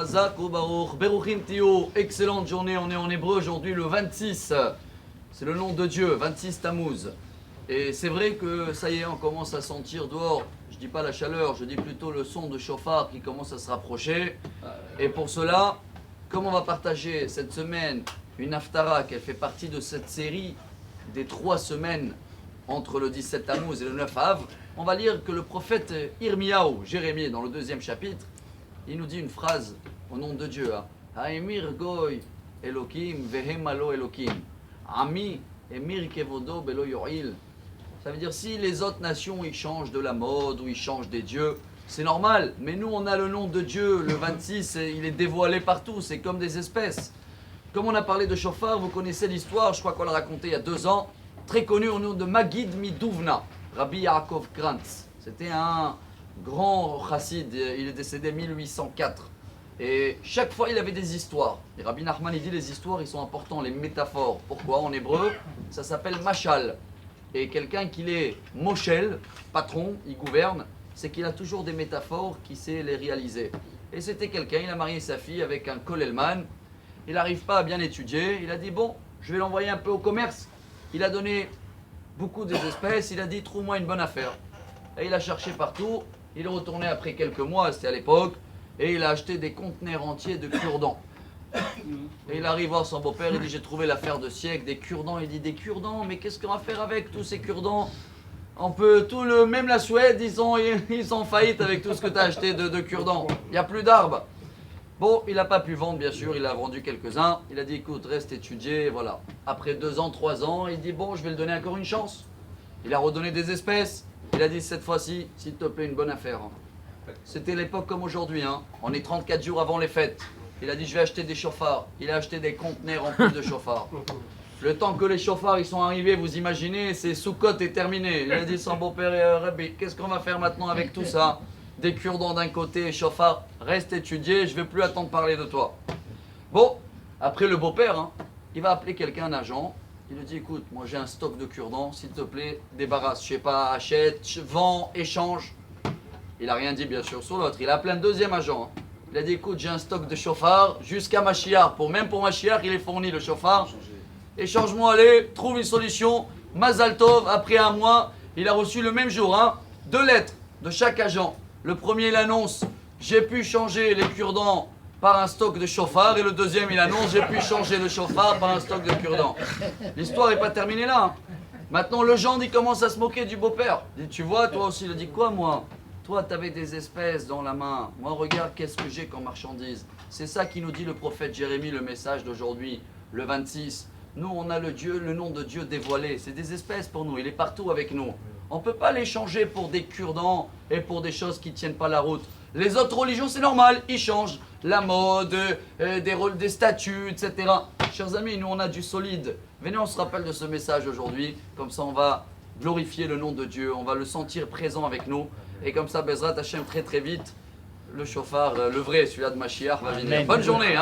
Chazak ou Baruch. Beruchim Tio, excellente journée. On est en hébreu aujourd'hui le 26. C'est le nom de Dieu, 26 Tammuz. Et c'est vrai que ça y est, on commence à sentir dehors, je dis pas la chaleur, je dis plutôt le son de chauffard qui commence à se rapprocher. Et pour cela, comme on va partager cette semaine une haftara qui fait partie de cette série des 3 semaines entre le 17 Tammuz et le 9 Av, on va lire que le prophète Irmiyahu, Jérémie, dans le 2e chapitre, il nous dit une phrase au nom de Dieu. Haemir goy Elokim vehem alo Elokim. Ami emir kevodo belo yo'il. Ça veut dire si les autres nations ils changent de la mode ou ils changent des dieux, c'est normal. Mais nous on a le nom de Dieu, le 26, il est dévoilé partout, c'est comme des espèces. Comme on a parlé de chauffard, vous connaissez l'histoire, je crois qu'on l'a raconté il y a 2 ans, très connu au nom de Magid Miduvna, Rabbi Yaakov Krantz. C'était un grand chassid, il est décédé en 1804. Et chaque fois il avait des histoires. Et Rabbi Nachman il dit les histoires ils sont importants, les métaphores. Pourquoi? En hébreu ça s'appelle machal. Et quelqu'un qui est moshel, patron, il gouverne, c'est qu'il a toujours des métaphores qui sait les réaliser. Et c'était quelqu'un, il a marié sa fille avec un kolelman, il n'arrive pas à bien étudier, il a dit bon, je vais l'envoyer un peu au commerce. Il a donné beaucoup des espèces, il a dit trouve-moi une bonne affaire. Et il a cherché partout, il est retourné après quelques mois, c'était à l'époque, et il a acheté des conteneurs entiers de cure-dents. Et il arrive voir son beau-père, il dit j'ai trouvé l'affaire de siècle, des cure-dents. Il dit des cure-dents, mais qu'est-ce qu'on va faire avec tous ces cure-dents? On peut même la Suède, ils sont en faillite avec tout ce que tu as acheté de cure-dents. Il n'y a plus d'arbres. Bon, il n'a pas pu vendre, bien sûr, il a vendu quelques-uns. Il a dit écoute, reste étudier, voilà. Après 2 ans, 3 ans, il dit bon, je vais le donner encore une chance. Il a redonné des espèces. Il a dit cette fois-ci, s'il te plaît, une bonne affaire. C'était l'époque comme aujourd'hui, hein. On est 34 jours avant les fêtes. Il a dit je vais acheter des chauffards. Il a acheté des conteneurs en plus de chauffards. Le temps que les chauffards ils sont arrivés, vous imaginez, c'est Soukot est terminé. Il a dit son beau-père Rabbi, qu'est-ce qu'on va faire maintenant avec tout ça? Des cure-dents d'un côté, chauffards, reste étudier, je ne vais plus attendre parler de toi. Bon, après le beau-père, hein, il va appeler quelqu'un, un agent. Il lui dit écoute, moi j'ai un stock de cure-dents, s'il te plaît, débarrasse, je sais pas, achète, vends, échange. Il n'a rien dit bien sûr sur l'autre. Il a appelé un 2e agent. Hein. Il a dit écoute, j'ai un stock de chauffard jusqu'à Mashiach. Même pour Mashiach, il est fourni le chauffard. Échange-moi, allez, trouve une solution. Mazal Tov, après 1 mois, il a reçu le même jour 2 lettres de chaque agent. Le premier, il annonce j'ai pu changer les cure-dents par un stock de chauffard. Et le deuxième, il annonce j'ai pu changer le chauffard par un stock de cure-dents. L'histoire n'est pas terminée là. Hein. Maintenant, le gendre, il commence à se moquer du beau-père. Il dit tu vois, toi aussi, il a dit quoi moi? Toi, tu avais des espèces dans la main. Moi, regarde qu'est-ce que j'ai comme marchandise. C'est ça qui nous dit le prophète Jérémie, le message d'aujourd'hui, le 26. Nous, on a le nom de Dieu dévoilé. C'est des espèces pour nous. Il est partout avec nous. On ne peut pas les changer pour des cure-dents et pour des choses qui ne tiennent pas la route. Les autres religions, c'est normal. Ils changent la mode, des statues, etc. Chers amis, nous, on a du solide. Venez, on se rappelle de ce message aujourd'hui. Comme ça, on va glorifier le nom de Dieu. On va le sentir présent avec nous. Et comme ça, Bezrat Hashem, très très vite, le chauffard, le vrai, celui-là de Mashiach va venir. Bonne journée.